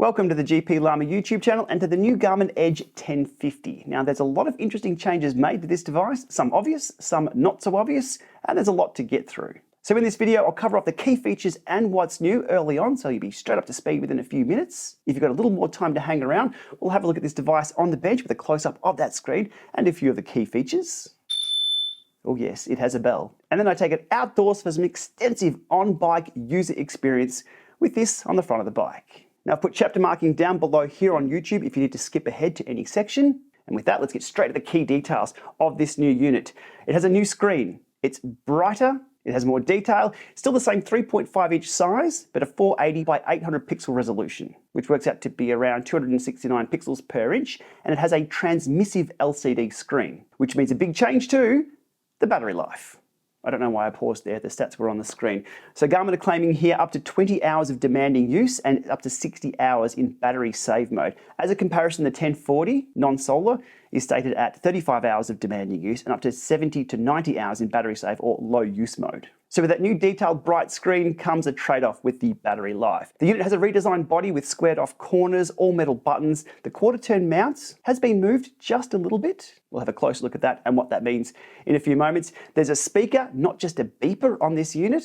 Welcome to the GPLama YouTube channel and to the new Garmin Edge 1050. Now there's a lot of interesting changes made to this device, some obvious, some not so obvious, and there's a lot to get through. So in this video, I'll cover off the key features and what's new early on, so you'll be straight up to speed within a few minutes. If you've got a little more time to hang around, we'll have a look at this device on the bench with a close-up of that screen and a few of the key features. Oh yes, it has a bell. And then I take it outdoors for some extensive on-bike user experience with this on the front of the bike. Now I've put chapter marking down below here on YouTube if you need to skip ahead to any section. And with that, let's get straight to the key details of this new unit. It has a new screen. It's brighter, it has more detail, still the same 3.5-inch size, but a 480 by 800 pixel resolution, which works out to be around 269 pixels per inch, and it has a transmissive LCD screen, which means a big change too, the battery life. I don't know why I paused there, the stats were on the screen. So Garmin are claiming here up to 20 hours of demanding use and up to 60 hours in battery save mode. As a comparison, the 1040 non-solar is stated at 35 hours of demanding use and up to 70 to 90 hours in battery save or low use mode. So with that new detailed bright screen comes a trade-off with the battery life. The unit has a redesigned body with squared off corners, all metal buttons. The quarter turn mount has been moved just a little bit. We'll have a closer look at that and what that means in a few moments. There's a speaker, not just a beeper on this unit,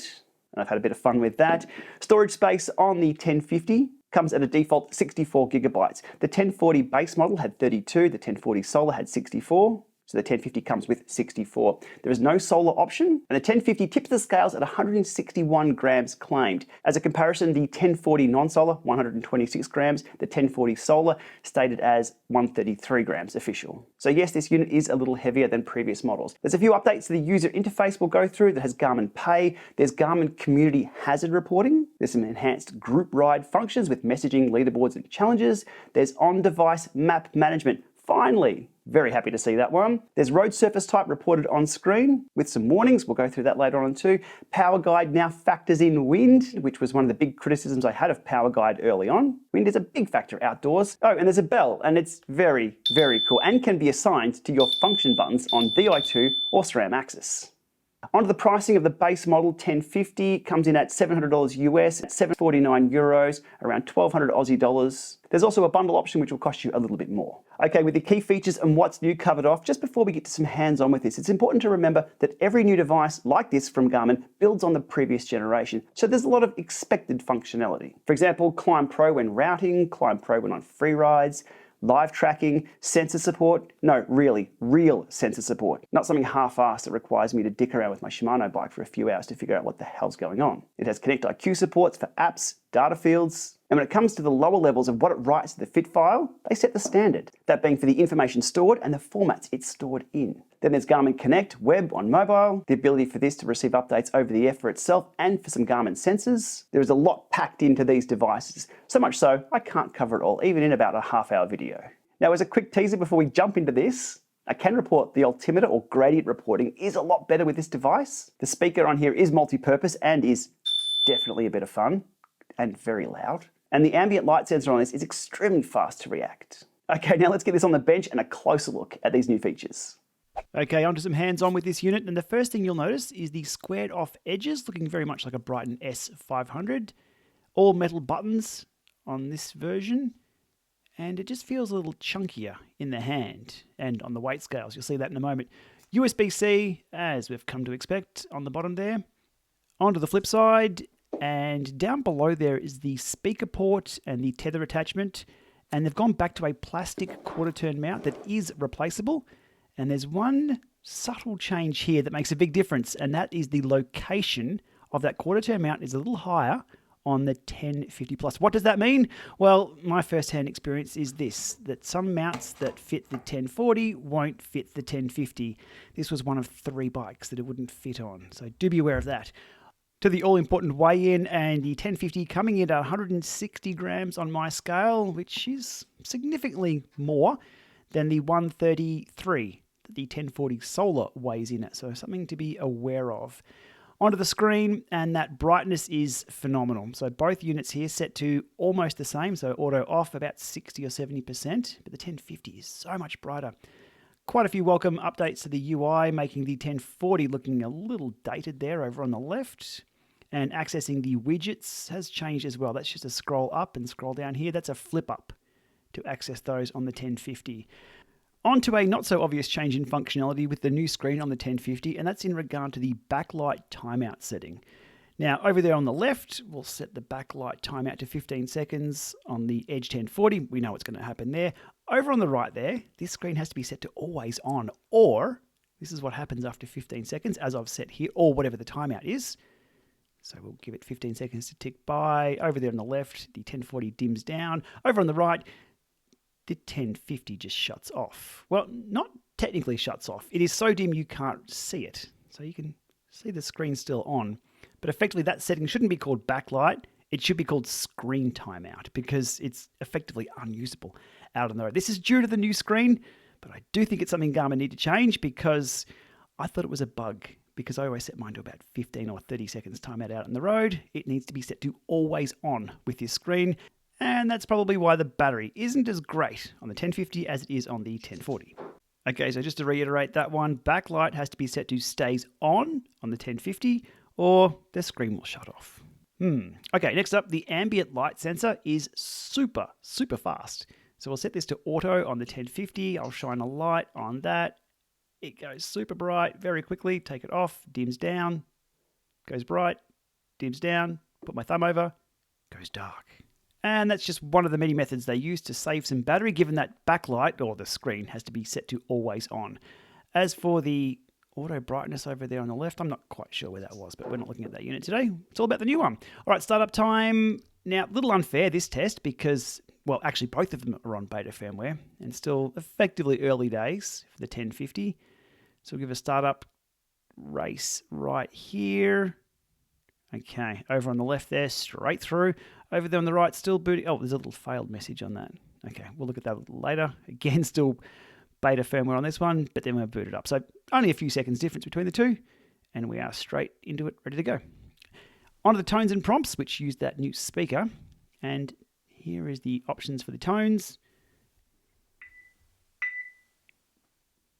and I've had a bit of fun with that. Storage space on the 1050 comes at a default 64 gigabytes. The 1040 base model had 32, the 1040 Solar had 64. So the 1050 comes with 64. There is no solar option, and the 1050 tips the scales at 161 grams claimed. As a comparison, the 1040 non-solar, 126 grams, the 1040 solar stated as 133 grams official. So yes, this unit is a little heavier than previous models. There's a few updates to the user interface we'll go through that has Garmin Pay. There's Garmin Community Hazard Reporting. There's some enhanced group ride functions with messaging, leaderboards, and challenges. There's on-device map management. Finally, very happy to see that one. There's road surface type reported on screen with some warnings. We'll go through that later on too. Power Guide now factors in wind, which was one of the big criticisms I had of Power Guide early on. Wind is a big factor outdoors. Oh, and there's a bell, and it's very, very cool and can be assigned to your function buttons on Di2 or SRAM axis. Onto the pricing of the base model 1050 comes in at $700 US, €749, around 1,200 Aussie dollars. There's also a bundle option which will cost you a little bit more. Okay, with the key features and what's new covered off, just before we get to some hands-on with this, it's important to remember that every new device like this from Garmin builds on the previous generation, so there's a lot of expected functionality. For example, ClimbPro when routing, ClimbPro when on free rides, live tracking, sensor support. No, really, real sensor support. Not something half-assed that requires me to dick around with my Shimano bike for a few hours to figure out what the hell's going on. It has Connect IQ supports for apps, data fields, and when it comes to the lower levels of what it writes to the fit file, they set the standard. That being for the information stored and the formats it's stored in. Then there's Garmin Connect Web on mobile, the ability for this to receive updates over the air for itself and for some Garmin sensors. There is a lot packed into these devices, so much so I can't cover it all, even in about a half-hour video. Now as a quick teaser before we jump into this, I can report the altimeter or gradient reporting is a lot better with this device. The speaker on here is multi-purpose and is definitely a bit of fun and very loud. And the ambient light sensor on this is extremely fast to react. Okay, now let's get this on the bench and a closer look at these new features. Okay, onto some hands-on with this unit, and the first thing you'll notice is the squared off edges, looking very much like a Brighton S500. All metal buttons on this version, and it just feels a little chunkier in the hand and on the weight scales. You'll see that in a moment. USB-C, as we've come to expect, on the bottom there. Onto the flip side, and down below there is the speaker port and the tether attachment, and they've gone back to a plastic quarter turn mount that is replaceable. And there's one subtle change here that makes a big difference, and that is the location of that quarter turn mount is a little higher on the 1050 Plus. What does that mean? Well, my first-hand experience is this, that some mounts that fit the 1040 won't fit the 1050. This was one of 3 bikes that it wouldn't fit on, so do be aware of that. To the all-important weigh-in, and the 1050 coming in at 160 grams on my scale, which is significantly more than the 133 that the 1040 Solar weighs in at, so something to be aware of. Onto the screen, and that brightness is phenomenal. So both units here set to almost the same, so auto off about 60 or 70%, but the 1050 is so much brighter. Quite a few welcome updates to the UI, making the 1040 looking a little dated there over on the left. And accessing the widgets has changed as well. That's just a scroll up and scroll down here. That's a flip up to access those on the 1050. On to a not so obvious change in functionality with the new screen on the 1050, and that's in regard to the backlight timeout setting. Now, over there on the left, we'll set the backlight timeout to 15 seconds. On the Edge 1040, we know what's going to happen there. Over on the right there, this screen has to be set to always on, or this is what happens after 15 seconds, as I've set here, or whatever the timeout is. So we'll give it 15 seconds to tick by. Over there on the left, the 1040 dims down. Over on the right, the 1050 just shuts off. Well, not technically shuts off. It is so dim you can't see it. So you can see the screen still on. But effectively, that setting shouldn't be called backlight. It should be called screen timeout because it's effectively unusable out on the road. This is due to the new screen, but I do think it's something Garmin need to change because I thought it was a bug because I always set mine to about 15 or 30 seconds timeout out on the road. It needs to be set to always on with this screen, and that's probably why the battery isn't as great on the 1050 as it is on the 1040. Okay, so just to reiterate that one, backlight has to be set to stays on the 1050 or the screen will shut off. Okay, next up, the ambient light sensor is super fast. So we'll set this to auto on the 1050. I'll shine a light on that. It goes super bright very quickly. Take it off, dims down, goes bright, dims down, put my thumb over, goes dark. And that's just one of the many methods they use to save some battery, given that backlight, or the screen, has to be set to always on. As for the auto brightness over there on the left, I'm not quite sure where that was, but we're not looking at that unit today. It's all about the new one. All right, startup time. Now, a little unfair, this test, because, well, actually both of them are on beta firmware, and still effectively early days for the 1050. So we'll give a startup race right here. Okay, over on the left there, straight through. Over there on the right, still booting. Oh, there's a little failed message on that. Okay, we'll look at that a little later. Again, still beta firmware on this one, but then we'll boot it up. So only a few seconds difference between the two, and we are straight into it, ready to go. On to the tones and prompts, which use that new speaker. And here is the options for the tones.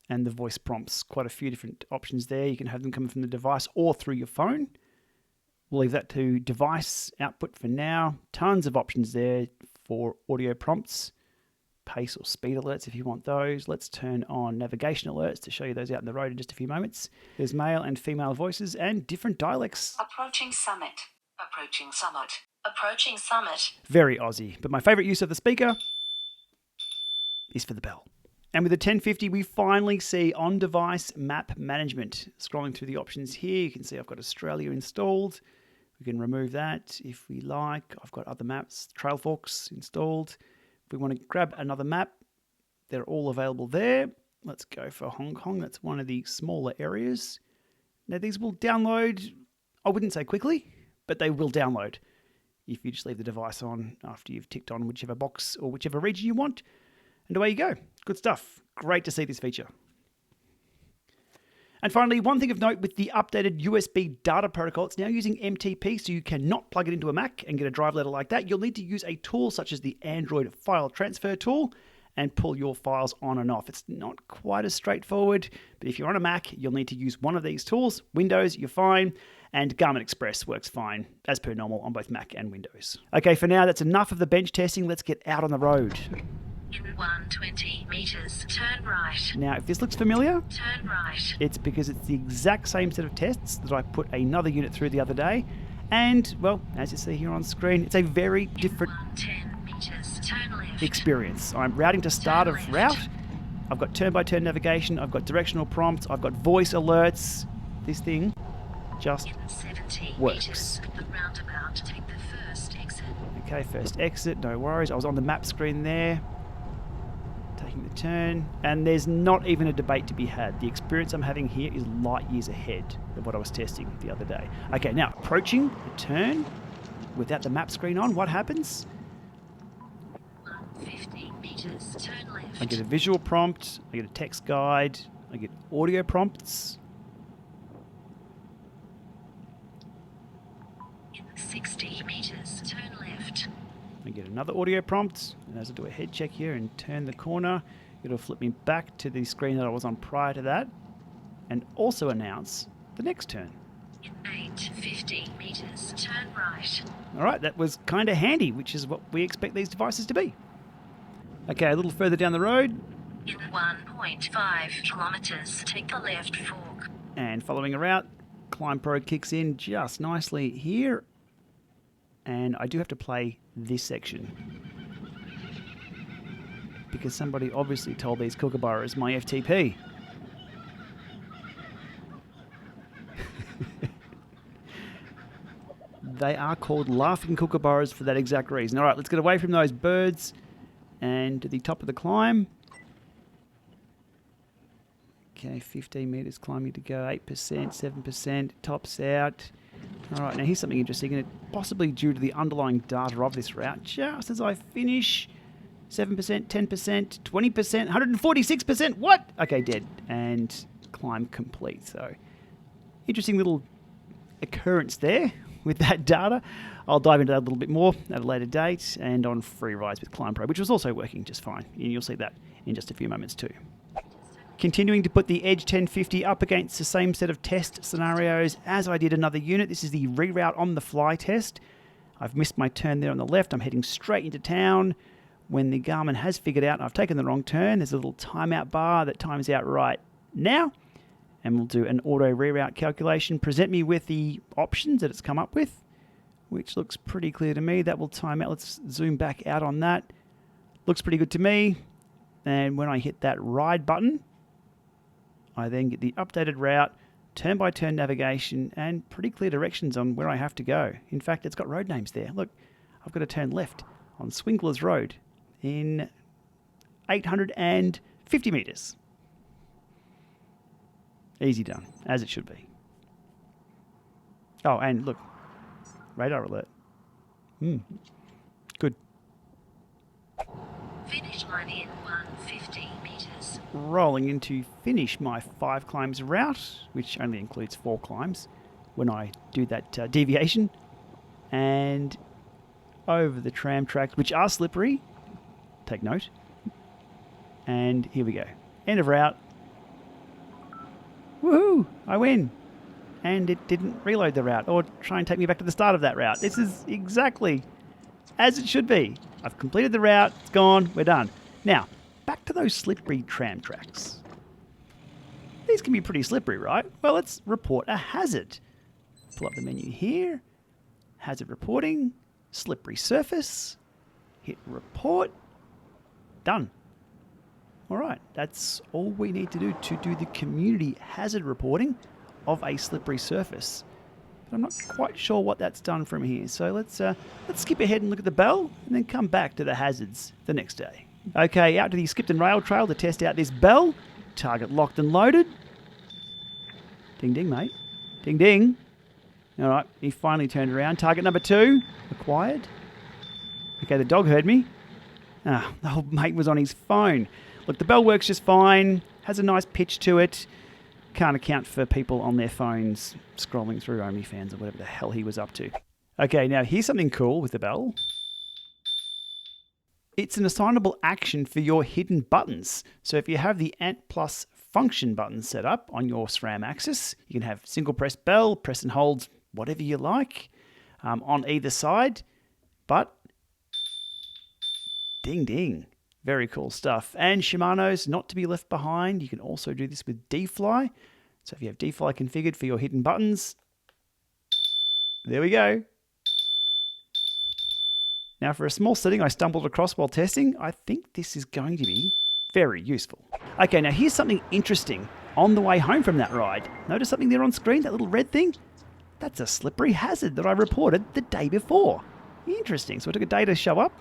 And the voice prompts, quite a few different options there. You can have them coming from the device or through your phone. We'll leave that to device output for now. Tons of options there for audio prompts, pace or speed alerts if you want those. Let's turn on navigation alerts to show you those out in the road in just a few moments. There's male and female voices and different dialects. Approaching summit, approaching summit, approaching summit. Very Aussie, but my favourite use of the speaker is for the bell. And with the 1050, we finally see on-device map management. Scrolling through the options here, you can see I've got Australia installed. We can remove that if we like. I've got other maps, Trail Forks installed. If we want to grab another map, they're all available there. Let's go for Hong Kong. That's one of the smaller areas. Now, these will download, I wouldn't say quickly, but they will download if you just leave the device on after you've ticked on whichever box or whichever region you want. And away you go. Good stuff. Great to see this feature. And finally, one thing of note with the updated USB data protocol, it's now using MTP, so you cannot plug it into a Mac and get a drive letter like that. You'll need to use a tool such as the Android file transfer tool and pull your files on and off. It's not quite as straightforward, but if you're on a Mac, you'll need to use one of these tools. Windows, you're fine, and Garmin Express works fine, as per normal, on both Mac and Windows. Okay, for now, that's enough of the bench testing. Let's get out on the road. In 120 meters, turn right. Now, if this looks familiar, Turn right. it's because it's the exact same set of tests that I put another unit through the other day. And, well, as you see here on screen, it's a very different 110 meters, turn left. experience. I'm routing to start of route. I've got turn-by-turn navigation. I've got directional prompts. I've got voice alerts. This thing just In 70 works. meters, the roundabout, take the first exit. Okay, first exit, no worries. I was on the map screen there. Taking the turn, and there's not even a debate to be had. The experience I'm having here is light years ahead of what I was testing the other day. Okay, now approaching the turn without the map screen on, what happens? 150 meters, turn left. I get a visual prompt, I get a text guide, I get audio prompts. In 60 meters, turn left. I get another audio prompt, and as I do a head check here and turn the corner, it'll flip me back to the screen that I was on prior to that, and also announce the next turn. In 850 meters, turn right. All right, that was kind of handy, which is what we expect these devices to be. Okay, a little further down the road. In 1.5 kilometers, take the left fork. And following a route, ClimbPro kicks in just nicely here. And I do have to play this section, because somebody obviously told these kookaburras my FTP. They are called laughing kookaburras for that exact reason. All right, let's get away from those birds and to the top of the climb. Okay, 15 meters climbing to go, 8%, 7%, tops out. All right, now here's something interesting, and it's possibly due to the underlying data of this route. Just as I finish, 7%, 10%, 20%, 146%. What? Okay, dead. And climb complete. So, interesting little occurrence there with that data. I'll dive into that a little bit more at a later date and on free rides with ClimbPro, which was also working just fine. And you'll see that in just a few moments too. Continuing to put the Edge 1050 up against the same set of test scenarios as I did another unit. This is the reroute on the fly test. I've missed my turn there on the left. I'm heading straight into town when the Garmin has figured out I've taken the wrong turn. There's a little timeout bar that times out right now. And we'll do an auto reroute calculation. Present me with the options that it's come up with, which looks pretty clear to me. That will time out. Let's zoom back out on that. Looks pretty good to me. And when I hit that ride button, I then get the updated route, turn-by-turn navigation, and pretty clear directions on where I have to go. In fact, it's got road names there. Look, I've got to turn left on Swinglers Road in 850 metres. Easy done, as it should be. Oh, and look, radar alert. Good. Finish line in 150 meters. Rolling in to finish my 5 climbs route, which only includes 4 climbs when I do that deviation. And over the tram tracks, which are slippery. Take note. And here we go. End of route. Woohoo! I win. And it didn't reload the route or try and take me back to the start of that route. This is exactly as it should be. I've completed the route. It's gone. We're done. Now, back to those slippery tram tracks. These can be pretty slippery, right? Well, let's report a hazard. Pull up the menu here. Hazard reporting. Slippery surface. Hit report. Done. All right, that's all we need to do the community hazard reporting of a slippery surface. But I'm not quite sure what that's done from here. So let's skip ahead and look at the bell and then come back to the hazards the next day. Okay, out to the skipped and rail trail to test out this bell. Target locked and loaded. Ding, ding, mate. Ding, ding. All right, he finally turned around. Target number 2, acquired. Okay, the dog heard me. The old mate was on his phone. Look, the bell works just fine. Has a nice pitch to it. Can't account for people on their phones scrolling through OnlyFans or whatever the hell he was up to. Okay, now here's something cool with the bell. It's an assignable action for your hidden buttons. So if you have the Ant Plus function button set up on your SRAM axis, you can have single press bell, press and hold, whatever you like, on either side. But ding ding. Very cool stuff. And Shimano's not to be left behind. You can also do this with D-Fly. So if you have D-Fly configured for your hidden buttons, there we go. Now for a small setting I stumbled across while testing, I think this is going to be very useful. Okay, now here's something interesting on the way home from that ride. Notice something there on screen, that little red thing? That's a slippery hazard that I reported the day before. Interesting. So I took a day to show up.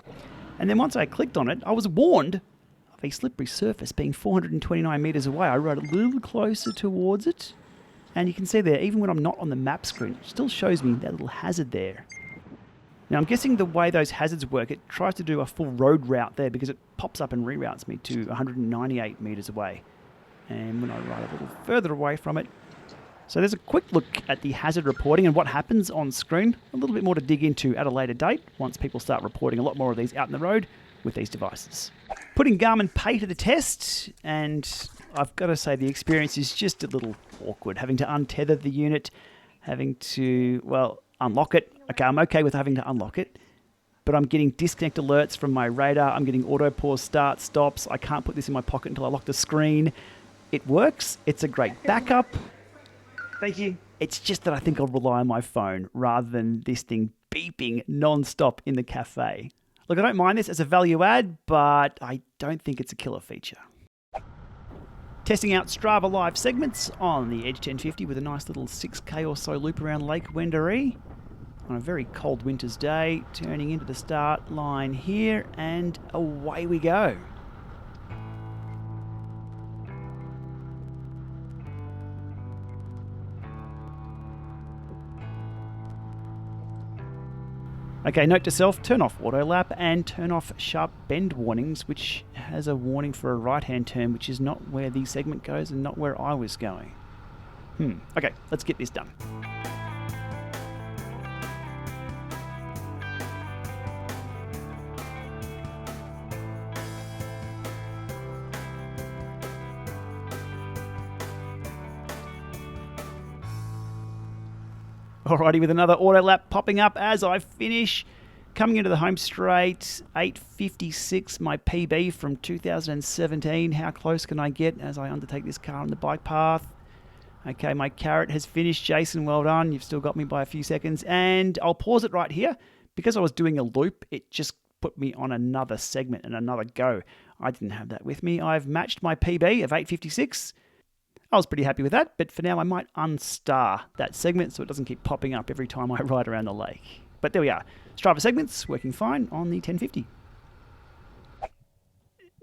And then once I clicked on it, I was warned of a slippery surface being 429 meters away. I rode a little closer towards it. And you can see there, even when I'm not on the map screen, it still shows me that little hazard there. Now I'm guessing the way those hazards work, it tries to do a full road route there because it pops up and reroutes me to 198 meters away. And when I ride a little further away from it, so there's a quick look at the hazard reporting and what happens on screen. A little bit more to dig into at a later date once people start reporting a lot more of these out in the road with these devices. Putting Garmin Pay to the test, and I've got to say the experience is just a little awkward, having to untether the unit, having to, well, unlock it. Okay, I'm okay with having to unlock it, but I'm getting disconnect alerts from my radar. I'm getting auto pause start stops. I can't put this in my pocket until I lock the screen. It works. It's a great backup. Thank you. It's just that I think I'll rely on my phone rather than this thing beeping non-stop in the cafe. Look, I don't mind this as a value add, but I don't think it's a killer feature. Testing out Strava live segments on the Edge 1050 with a nice little 6K or so loop around Lake Wendouree on a very cold winter's day, turning into the start line here, and away we go. Okay, note to self, turn off auto lap and turn off sharp bend warnings, which has a warning for a right-hand turn, which is not where the segment goes and not where I was going. Okay, let's get this done. Alrighty, with another auto lap popping up as I finish. Coming into the home straight, 8:56, my PB from 2017. How close can I get as I undertake this car on the bike path? Okay, my carrot has finished. Jason, well done. You've still got me by a few seconds. And I'll pause it right here. Because I was doing a loop, it just put me on another segment and another go. I didn't have that with me. I've matched my PB of 8:56. I was pretty happy with that, but for now I might unstar that segment so it doesn't keep popping up every time I ride around the lake. But there we are. Strava segments working fine on the 1050.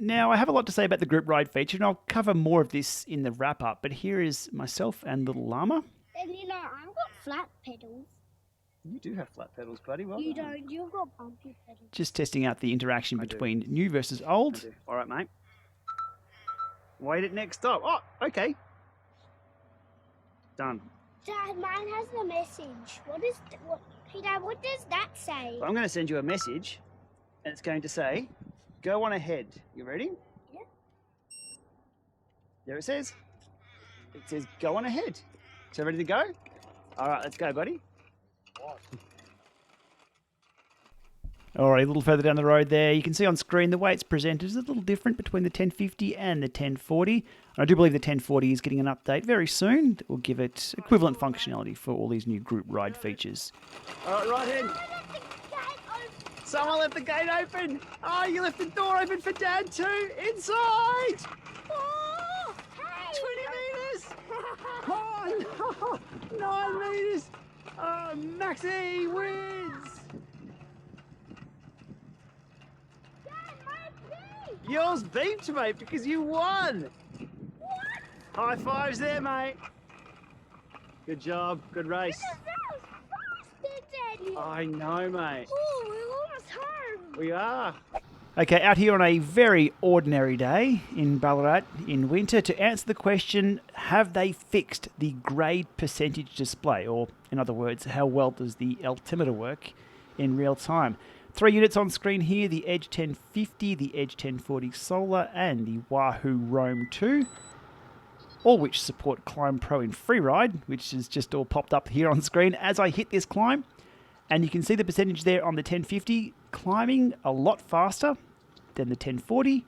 Now, I have a lot to say about the group ride feature, and I'll cover more of this in the wrap-up, but here is myself and little llama. And you know, I've got flat pedals. You do have flat pedals, buddy. Well You done. don't. You've got bumpy pedals. Just testing out the interaction between new versus old. All right, mate. Wait at next stop. Oh, okay. Done. Dad, mine has the message. Hey, Dad, what does that say? Well, I'm going to send you a message, and it's going to say, go on ahead. You ready? Yeah. There it says. It says, go on ahead. So ready to go? All right, let's go, buddy. All right, a little further down the road there, you can see on screen the way it's presented is a little different between the 1050 and the 1040. And I do believe the 1040 is getting an update very soon that will give it equivalent functionality for all these new group ride features. All right, right in. Someone left the gate open. Oh, you left the door open for Dad too. Inside. Oh, Hey! 20 metres. Oh, no. 9 metres. Oh, Maxi wins. Dad, my beep! Yours beeped, mate, because you won. What? High fives there, mate. Good job. Good race. That was faster, Daddy. I know, mate. Oh, we're almost home. We are. Okay, out here on a very ordinary day in Ballarat in winter to answer the question, have they fixed the grade percentage display? Or, in other words, how well does the altimeter work in real time? 3 units on screen here, the Edge 1050, the Edge 1040 Solar, and the Wahoo Roam 2. All which support ClimbPro in freeride, which is just all popped up here on screen as I hit this climb. And you can see the percentage there on the 1050 climbing a lot faster than the 1040.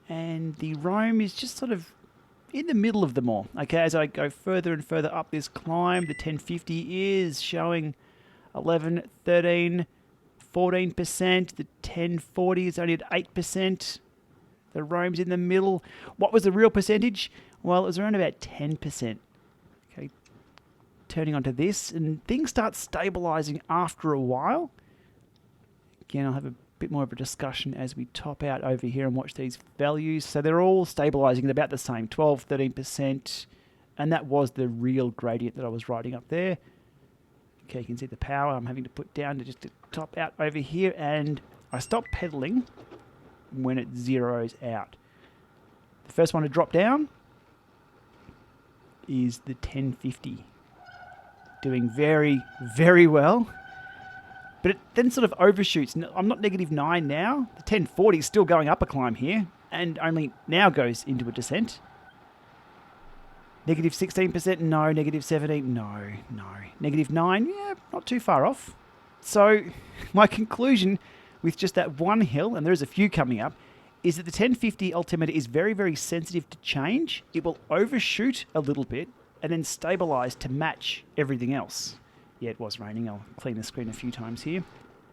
And the Roam is just sort of in the middle of them all. Okay, as I go further and further up this climb, the 1050 is showing 11, 13, 14%. The 1040 is only at 8%. The Roam's in the middle. What was the real percentage? Well, it was around about 10%. Okay, turning onto this, and things start stabilizing after a while. Again, I'll have a bit more of a discussion as we top out over here and watch these values. So they're all stabilizing at about the same, 12, 13%. And that was the real gradient that I was riding up there. Okay, you can see the power I'm having to put down to just to top out over here. And I stop pedaling when it zeroes out. The first one to drop down is the 1050. Doing very, very well. But it then sort of overshoots. I'm not -9 now. The 1040 is still going up a climb here and only now goes into a descent. Negative 16%, no. Negative 17, no. Negative 9, yeah, not too far off. So my conclusion with just that one hill, and there's a few coming up, is that the 1050 altimeter is very, very sensitive to change. It will overshoot a little bit and then stabilize to match everything else. Yeah, it was raining. I'll clean the screen a few times here.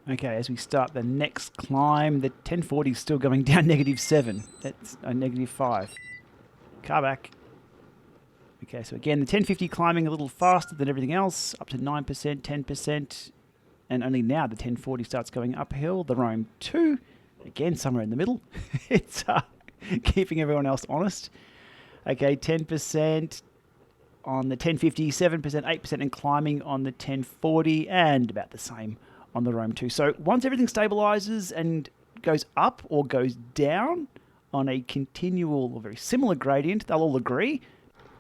Okay, as we start the next climb, the 1040 is still going down negative 7. That's a negative 5. Car back. Okay, so again, the 1050 climbing a little faster than everything else, up to 9%, 10%, and only now the 1040 starts going uphill. The Roam 2, again, somewhere in the middle. It's keeping everyone else honest. Okay, 10% on the 1050, 7%, 8%, and climbing on the 1040, and about the same on the Roam 2. So once everything stabilizes and goes up or goes down on a continual or very similar gradient, they'll all agree.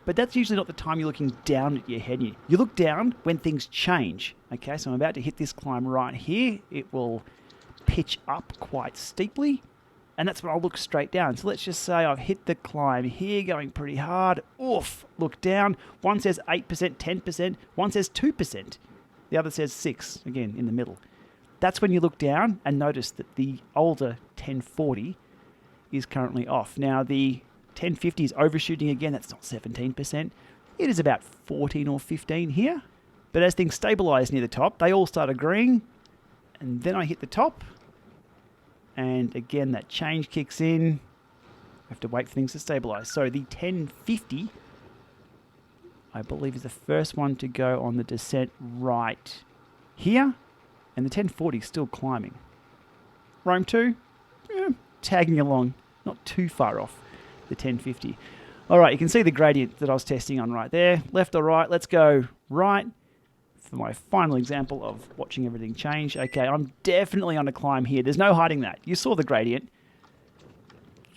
But that's usually not the time you're looking down at your head. You look down when things change. Okay, so I'm about to hit this climb right here. It will pitch up quite steeply, and that's when I'll look straight down. So let's just say I've hit the climb here, going pretty hard. Oof, look down. One says 8%, 10%. One says 2%. The other says 6, again, in the middle. That's when you look down and notice that the older 1040 is currently off. Now, the 1050 is overshooting again. That's not 17%. It is about 14 or 15 here. But as things stabilize near the top, they all start agreeing. And then I hit the top. And again, that change kicks in. I have to wait for things to stabilize. So the 1050, I believe, is the first one to go on the descent right here. And the 1040 is still climbing. Roam 2, tagging along, not too far off the 1050. All right, you can see the gradient that I was testing on right there. Left or right? Let's go right for my final example of watching everything change. Okay, I'm definitely on a climb here. There's no hiding that. You saw the gradient.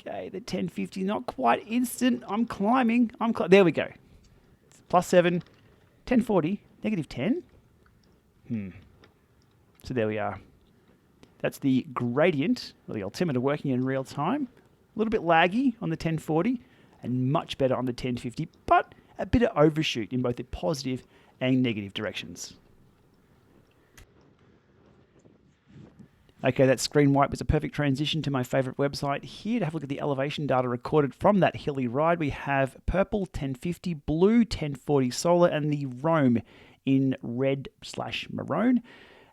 Okay, the 1050, not quite instant. I'm climbing. There we go. Plus 7, 1040, negative 10. So there we are. That's the gradient, or the altimeter working in real time. A little bit laggy on the 1040 and much better on the 1050, but a bit of overshoot in both the positive and negative directions. Okay, that screen wipe was a perfect transition to my favorite website here to have a look at the elevation data recorded from that hilly ride. We have purple 1050, blue 1040 solar, and the Roam in red/maroon.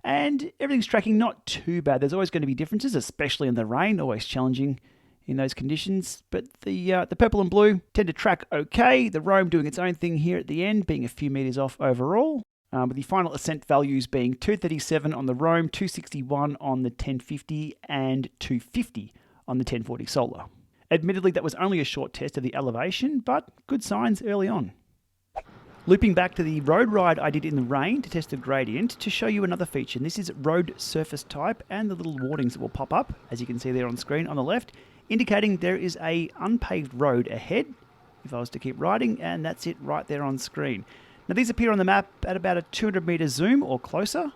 And everything's tracking not too bad. There's always going to be differences, especially in the rain, always challenging in those conditions. But the purple and blue tend to track okay. The Roam doing its own thing here at the end, being a few meters off overall. With the final ascent values being 237 on the Roam, 261 on the 1050, and 250 on the 1040 solar. Admittedly, that was only a short test of the elevation, but good signs early on. Looping back to the road ride I did in the rain to test the gradient to show you another feature. And this is road surface type and the little warnings that will pop up, as you can see there on screen on the left, indicating there is a unpaved road ahead if I was to keep riding, and that's it right there on screen. Now these appear on the map at about a 200 meter zoom or closer.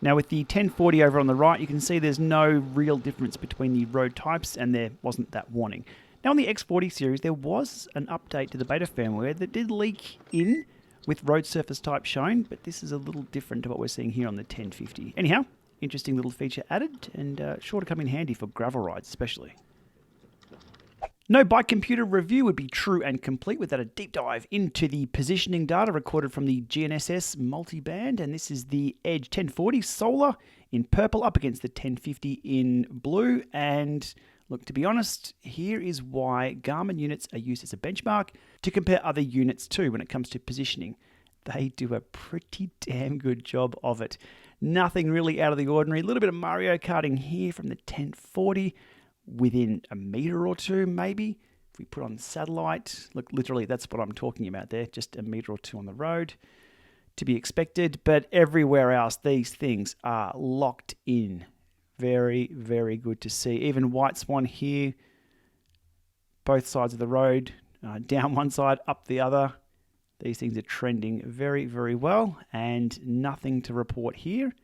Now with the 1040 over on the right, you can see there's no real difference between the road types, and there wasn't that warning. Now on the X40 series, there was an update to the beta firmware that did leak in with road surface type shown, but this is a little different to what we're seeing here on the 1050. Anyhow, interesting little feature added, and sure to come in handy for gravel rides especially. No bike computer review would be true and complete without a deep dive into the positioning data recorded from the GNSS multiband, and this is the Edge 1040 Solar in purple up against the 1050 in blue. And look, to be honest, here is why Garmin units are used as a benchmark to compare other units to when it comes to positioning. They do a pretty damn good job of it. Nothing really out of the ordinary. A little bit of Mario Karting here from the 1040, within a meter or two maybe. If we put on satellite, look, literally that's what I'm talking about there, just a meter or two on the road, to be expected. But everywhere else, these things are locked in. Very, very good to see. Even White Swan here, both sides of the road, down one side, up the other. These things are trending very, very well, and nothing to report here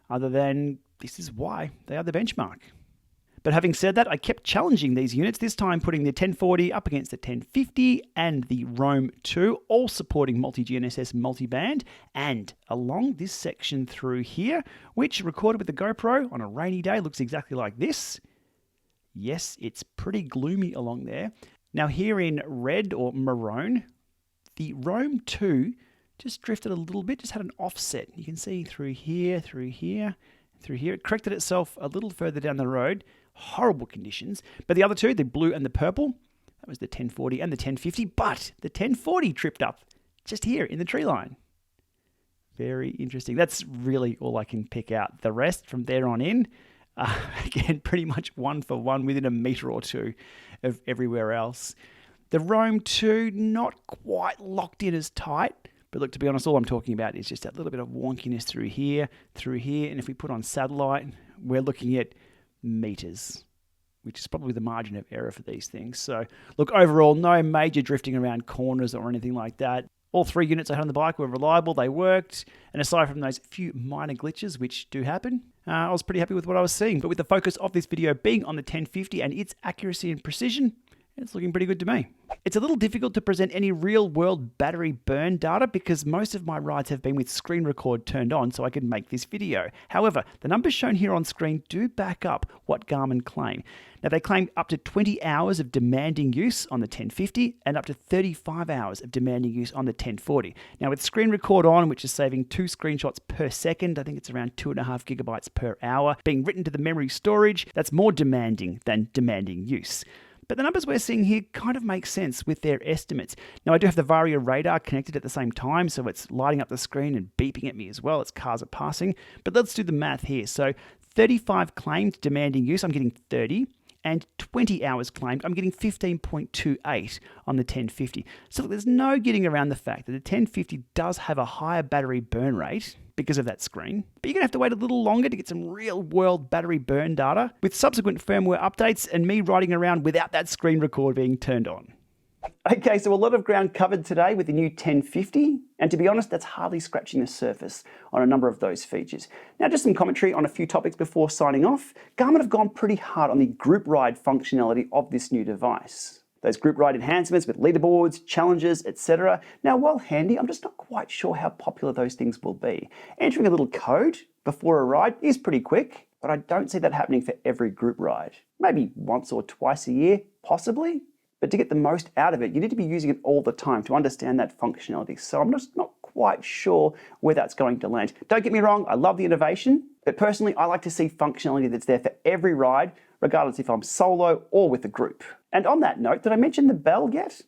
other than this is why they are the benchmark. But having said that, I kept challenging these units, this time putting the 1040 up against the 1050 and the Roam 2, all supporting multi-GNSS multiband, and along this section through here, which recorded with the GoPro on a rainy day looks exactly like this. Yes, it's pretty gloomy along there. Now here in red or maroon, the Roam 2 just drifted a little bit, just had an offset. You can see through here, through here, through here. It corrected itself a little further down the road. Horrible conditions. But the other two, the blue and the purple, that was the 1040 and the 1050, but the 1040 tripped up just here in the tree line. Very interesting. That's really all I can pick out. The rest from there on in, again, pretty much one for one within a meter or two of everywhere else. The Roam 2, not quite locked in as tight. But look, to be honest, all I'm talking about is just that little bit of wonkiness through here. And if we put on satellite, we're looking at meters, which is probably the margin of error for these things. So look, overall, no major drifting around corners or anything like that. All three units I had on the bike were reliable, they worked. And aside from those few minor glitches, which do happen, I was pretty happy with what I was seeing. But with the focus of this video being on the 1050 and its accuracy and precision, it's looking pretty good to me. It's a little difficult to present any real-world battery burn data because most of my rides have been with screen record turned on so I can make this video. However, the numbers shown here on screen do back up what Garmin claim. Now, they claim up to 20 hours of demanding use on the 1050 and up to 35 hours of demanding use on the 1040. Now, with screen record on, which is saving 2 screenshots per second, I think it's around 2.5 gigabytes per hour, being written to the memory storage, that's more demanding than demanding use. But the numbers we're seeing here kind of make sense with their estimates. Now, I do have the Varia radar connected at the same time, so it's lighting up the screen and beeping at me as well as cars are passing. But let's do the math here. So 35 claimed demanding use, I'm getting 30. And 20 hours claimed, I'm getting 15.28 on the 1050. So there's no getting around the fact that the 1050 does have a higher battery burn rate because of that screen. But you're going to have to wait a little longer to get some real-world battery burn data with subsequent firmware updates and me riding around without that screen record being turned on. Okay, so a lot of ground covered today with the new 1050, and to be honest, that's hardly scratching the surface on a number of those features. Now, just some commentary on a few topics before signing off. Garmin have gone pretty hard on the group ride functionality of this new device. Those group ride enhancements with leaderboards, challenges, etc. Now, while handy, I'm just not quite sure how popular those things will be. Entering a little code before a ride is pretty quick, but I don't see that happening for every group ride. Maybe once or twice a year, possibly. But to get the most out of it, you need to be using it all the time to understand that functionality. So I'm just not quite sure where that's going to land. Don't get me wrong, I love the innovation, but personally, I like to see functionality that's there for every ride, regardless if I'm solo or with a group. And on that note, did I mention the bell yet?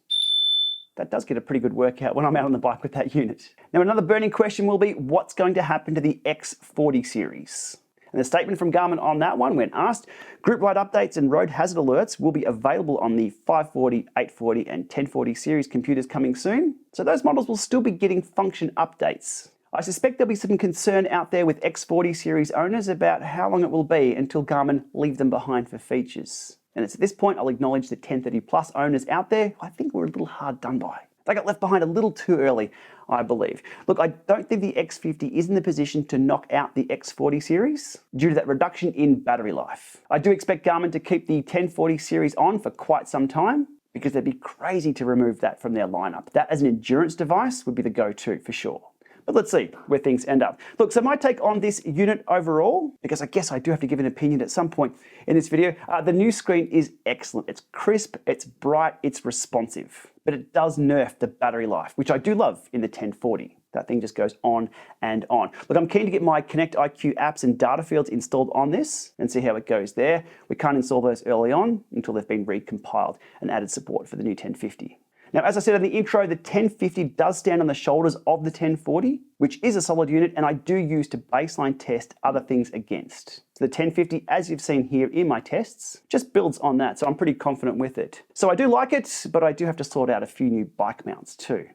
That does get a pretty good workout when I'm out on the bike with that unit. Now, another burning question will be, what's going to happen to the X40 series? And the statement from Garmin on that one, when asked, group ride updates and road hazard alerts will be available on the 540, 840 and 1040 series computers coming soon. So those models will still be getting function updates. I suspect there'll be some concern out there with X40 series owners about how long it will be until Garmin leave them behind for features. And it's at this point I'll acknowledge the 1030 Plus owners out there, I think we're a little hard done by. They got left behind a little too early, I believe. Look, I don't think the X50 is in the position to knock out the X40 series due to that reduction in battery life. I do expect Garmin to keep the 1040 series on for quite some time because they'd be crazy to remove that from their lineup. That as an endurance device would be the go-to for sure. But let's see where things end up. Look, so my take on this unit overall, because I guess I do have to give an opinion at some point in this video, the new screen is excellent. It's crisp, it's bright, it's responsive, but it does nerf the battery life, which I do love in the 1040. That thing just goes on and on. Look, I'm keen to get my Connect IQ apps and data fields installed on this and see how it goes there. We can't install those early on until they've been recompiled and added support for the new 1050. Now, as I said in the intro, the 1050 does stand on the shoulders of the 1040, which is a solid unit, and I do use to baseline test other things against. So the 1050, as you've seen here in my tests, just builds on that, so I'm pretty confident with it. So I do like it, but I do have to sort out a few new bike mounts too.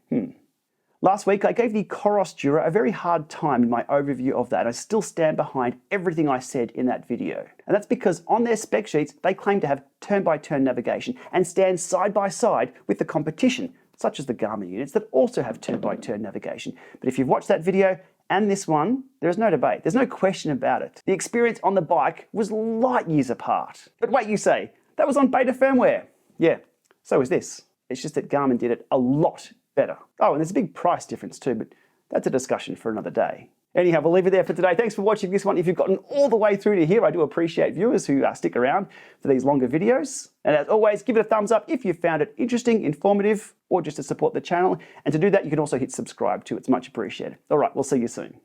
Last week, I gave the Coros Dura a very hard time in my overview of that. I still stand behind everything I said in that video. And that's because on their spec sheets, they claim to have turn-by-turn navigation and stand side by side with the competition, such as the Garmin units that also have turn-by-turn navigation. But if you've watched that video, and this one, there is no debate. There's no question about it. The experience on the bike was light years apart. But wait, you say, that was on beta firmware. Yeah, so is this. It's just that Garmin did it a lot better. Oh, and there's a big price difference too, but that's a discussion for another day. Anyhow, we'll leave it there for today. Thanks for watching this one. If you've gotten all the way through to here, I do appreciate viewers who stick around for these longer videos. And as always, give it a thumbs up if you found it interesting, informative, or just to support the channel. And to do that, you can also hit subscribe too. It's much appreciated. All right, we'll see you soon.